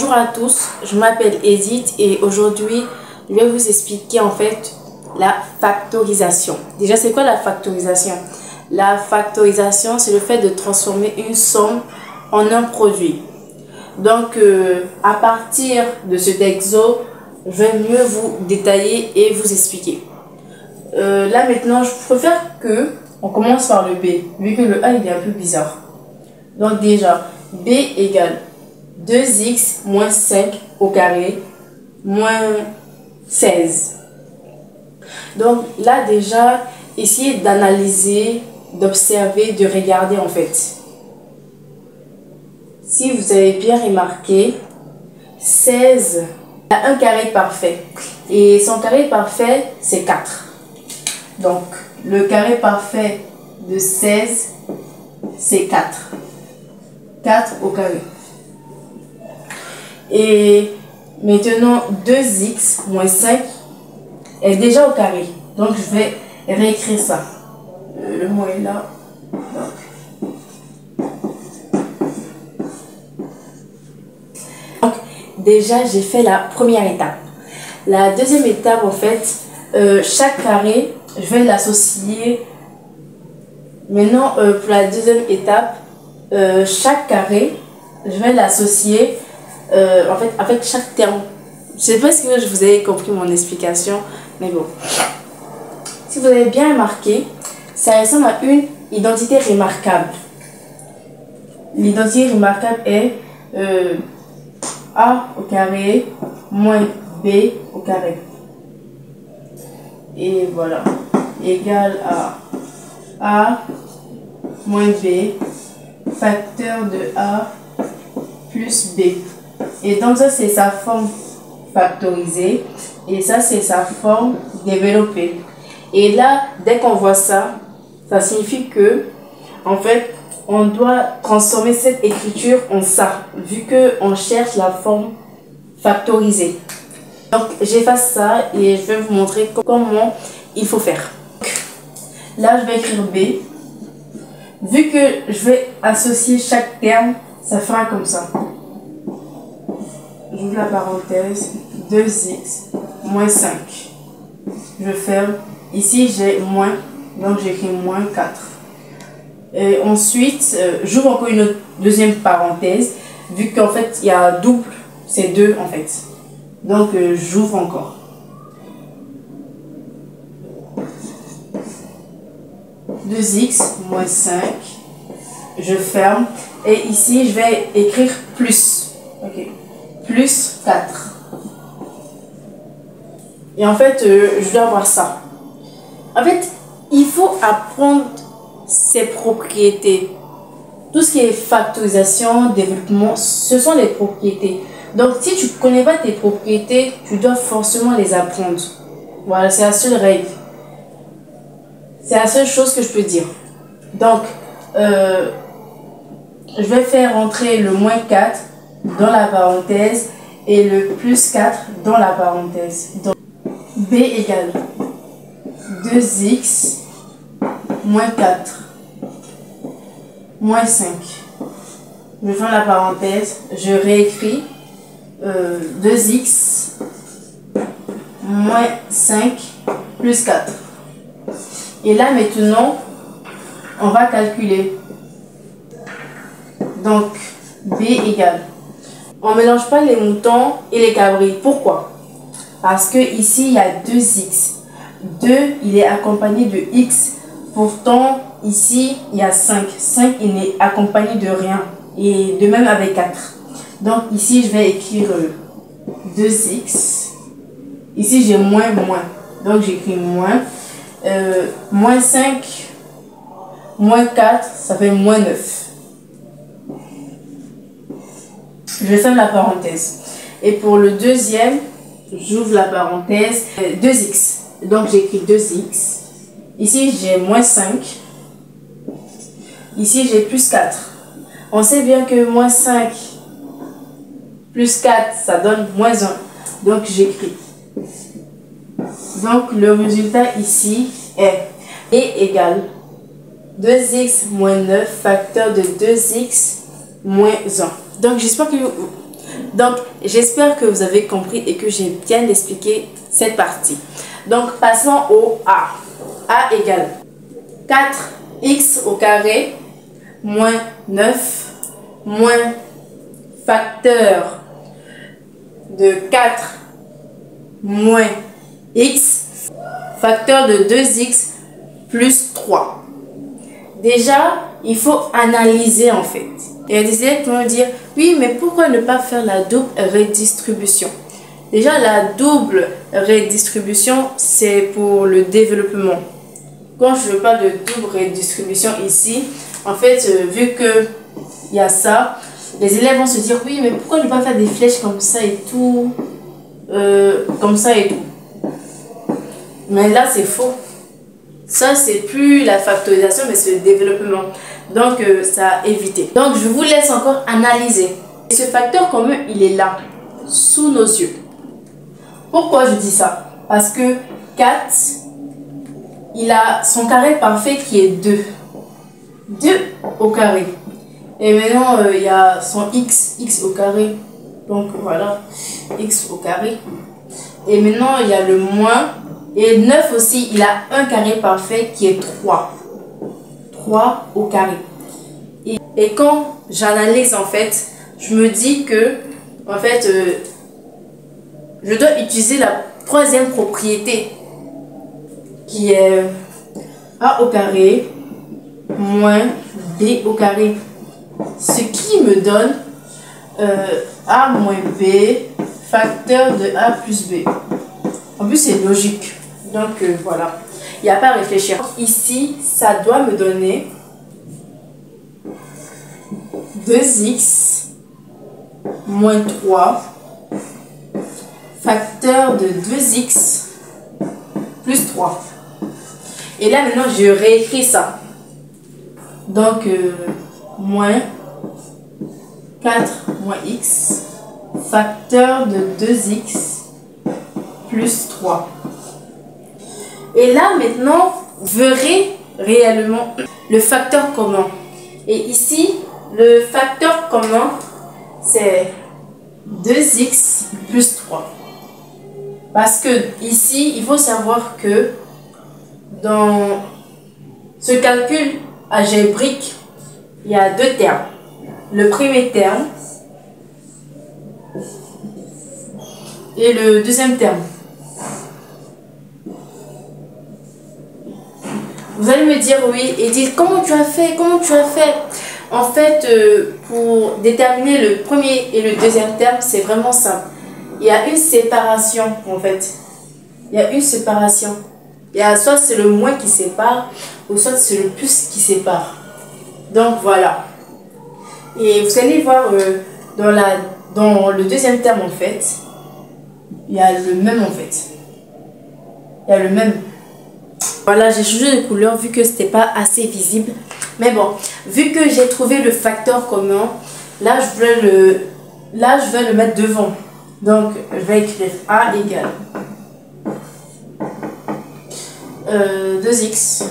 Bonjour à tous, je m'appelle Edith et aujourd'hui je vais vous expliquer en fait la factorisation. Déjà, c'est quoi la factorisation? La factorisation, c'est le fait de transformer une somme en un produit. Donc à partir de cet exo, je vais mieux vous détailler et vous expliquer. Là maintenant, je préfère que on commence par le B, vu que le A il est un peu bizarre. Donc déjà, B égale 2x moins 5 au carré moins 16. Donc là déjà, essayez d'analyser, d'observer, de regarder en fait. Si vous avez bien remarqué, 16 a un carré parfait. Et son carré parfait, c'est 4. Donc, le carré parfait de 16, c'est 4. 4 au carré. Et maintenant, 2x moins 5 est déjà au carré. Donc, je vais réécrire ça. Le mot est là. Donc, déjà, j'ai fait la première étape. La deuxième étape, en fait, chaque carré, je vais l'associer. Maintenant, pour la deuxième étape, chaque carré, je vais l'associer en fait avec chaque terme. Je sais pas si je vous ai compris mon explication, mais bon. Si vous avez bien remarqué, ça ressemble à une identité remarquable. L'identité remarquable est A au carré moins B au carré. Et voilà, égale à A moins B, facteur de A plus B. Et donc ça c'est sa forme factorisée et ça c'est sa forme développée. Et là, dès qu'on voit ça, ça signifie que en fait on doit transformer cette écriture en ça, vu qu'on cherche la forme factorisée. Donc j'efface ça et je vais vous montrer comment il faut faire. Là je vais écrire B. Vu que je vais associer chaque terme, ça fera comme ça. J'ouvre la parenthèse, 2x moins 5. Je ferme. Ici j'ai moins, donc j'écris moins 4. Et ensuite, j'ouvre encore une deuxième parenthèse, vu qu'en fait il y a double, c'est 2 en fait. Donc j'ouvre encore. « 2x moins 5. Je ferme. Et ici, je vais écrire plus. Ok. Plus 4. Et en fait, je dois avoir ça. En fait, il faut apprendre ses propriétés. Tout ce qui est factorisation, développement, ce sont les propriétés. Donc, si tu ne connais pas tes propriétés, tu dois forcément les apprendre. Voilà, c'est la seule règle. C'est la seule chose que je peux dire. Donc, je vais faire entrer le moins 4 dans la parenthèse et le plus 4 dans la parenthèse. Donc, B égale 2x moins 4 moins 5. Je ferme la parenthèse, je réécris 2x moins 5 plus 4. Et là maintenant, on va calculer. Donc, B égale. On ne mélange pas les moutons et les cabris. Pourquoi? Parce que ici, il y a 2x. 2, il est accompagné de x. Pourtant, ici, il y a 5. 5, il n'est accompagné de rien. Et de même avec 4. Donc, ici, je vais écrire 2x. Ici, j'ai moins, moins. Donc, j'écris moins. Moins 5, moins 4, ça fait moins 9. Je ferme la parenthèse. Et pour le deuxième, j'ouvre la parenthèse, 2x. Donc j'écris 2x. Ici, j'ai moins 5. Ici, j'ai plus 4. On sait bien que moins 5 plus 4, ça donne moins 1. Donc j'écris. Donc, le résultat ici est B égale 2x moins 9 facteur de 2x moins 1. Donc, j'espère que Donc, j'espère que vous avez compris et que j'ai bien expliqué cette partie. Donc, passons au A. A égale 4x au carré moins 9 moins facteur de 4 moins x facteur de 2x plus 3. Déjà, il faut analyser en fait. Il y a des élèves qui vont dire, oui, mais pourquoi ne pas faire la double redistribution? Déjà, la double redistribution, c'est pour le développement. Quand je parle de double redistribution ici, en fait, vu que il y a ça, les élèves vont se dire, oui, mais pourquoi ne pas faire des flèches comme ça et tout, comme ça et tout. Mais là, c'est faux. Ça, c'est plus la factorisation, mais c'est le développement. Donc, ça a évité. Donc, je vous laisse encore analyser. Et ce facteur commun, il est là, sous nos yeux. Pourquoi je dis ça? Parce que 4, il a son carré parfait qui est 2. 2 au carré. Et maintenant, il y a son x au carré. Donc, voilà, x au carré. Et maintenant, il y a le moins. Et 9 aussi, il a un carré parfait qui est 3. 3 au carré. Et quand j'analyse, en fait, je me dis que, en fait, je dois utiliser la troisième propriété qui est a au carré moins b au carré. Ce qui me donne a moins b facteur de a plus b. En plus, c'est logique. Donc, voilà. Il n'y a pas à réfléchir. Ici, ça doit me donner 2x moins 3 facteur de 2x plus 3. Et là, maintenant, je réécris ça. Donc, moins 4 moins x facteur de 2x plus 3. Et là, maintenant, vous verrez réellement le facteur commun. Et ici, le facteur commun, c'est 2x plus 3. Parce que ici, il faut savoir que dans ce calcul algébrique, il y a deux termes. Le premier terme et le deuxième terme. Vous allez me dire oui, Edith, comment tu as fait? Comment tu as fait? En fait, pour déterminer le premier et le deuxième terme, c'est vraiment simple. Il y a une séparation, en fait. Il y a une séparation. Il y a soit c'est le moins qui sépare, ou soit c'est le plus qui sépare. Donc, voilà. Et vous allez voir, dans le deuxième terme, en fait, il y a le même, en fait. Il y a le même. Voilà, j'ai changé de couleur vu que c'était pas assez visible. Mais bon, vu que j'ai trouvé le facteur commun, là je vais le mettre devant. Donc, je vais écrire A égale 2x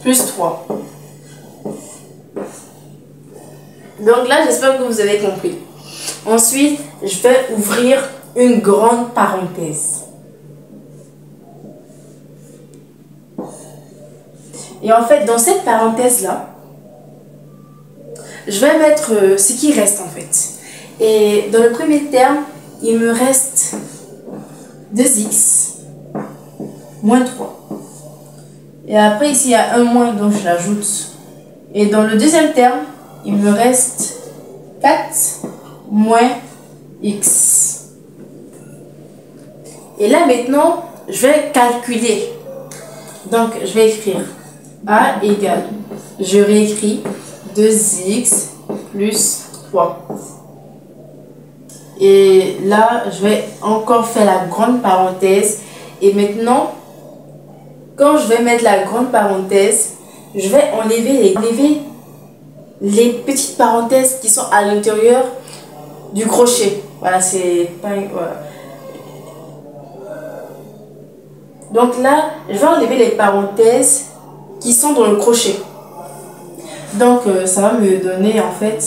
plus 3. Donc là, j'espère que vous avez compris. Ensuite, je vais ouvrir une grande parenthèse. Et en fait, dans cette parenthèse-là, je vais mettre ce qui reste en fait. Et dans le premier terme, il me reste 2x moins 3. Et après, ici, il y a un moins, donc je l'ajoute. Et dans le deuxième terme, il me reste 4 moins x. Et là, maintenant, je vais calculer. Donc, je vais écrire A égale, je réécris 2x plus 3. Et là, je vais encore faire la grande parenthèse. Et maintenant, quand je vais mettre la grande parenthèse, je vais enlever les petites parenthèses qui sont à l'intérieur du crochet. Voilà, c'est pas... Voilà. Donc là, je vais enlever les parenthèses qui sont dans le crochet. Donc, ça va me donner en fait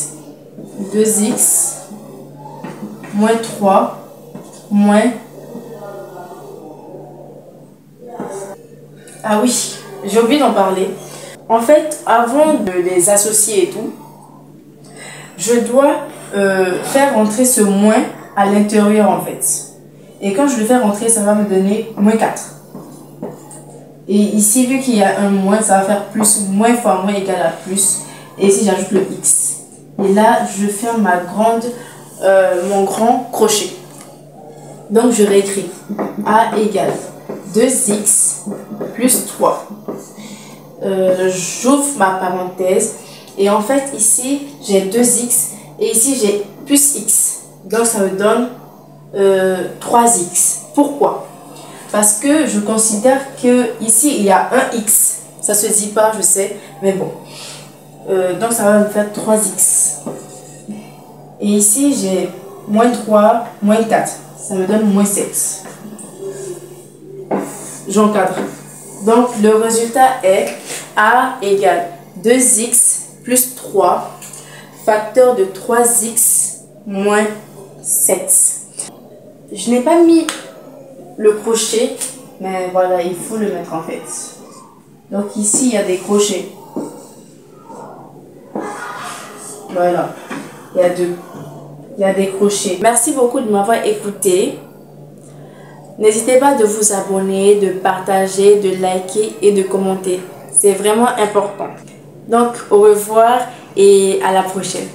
2x moins 3 moins... Ah oui, j'ai oublié d'en parler. En fait, avant de les associer et tout, je dois faire rentrer ce moins à l'intérieur en fait. Et quand je le fais rentrer, ça va me donner moins 4. Et ici, vu qu'il y a un moins, ça va faire plus, moins fois moins égale à plus. Et ici, j'ajoute le x. Et là, je ferme mon grand crochet. Donc, je réécris. A égale 2x plus 3. J'ouvre ma parenthèse. Et en fait, ici, j'ai 2x. Et ici, j'ai plus x. Donc, ça me donne 3x. Pourquoi? Parce que je considère que ici il y a un x. Ça se dit pas, je sais. Mais bon. Donc, ça va me faire 3x. Et ici, j'ai moins 3, moins 4. Ça me donne moins 7. J'encadre. Donc, le résultat est A égale 2x plus 3, facteur de 3x moins 7. Je n'ai pas mis le crochet, mais voilà, il faut le mettre en fait. Donc ici, il y a des crochets. Voilà, il y a des crochets. Merci beaucoup de m'avoir écouté. N'hésitez pas de vous abonner, de partager, de liker et de commenter. C'est vraiment important. Donc, au revoir et à la prochaine.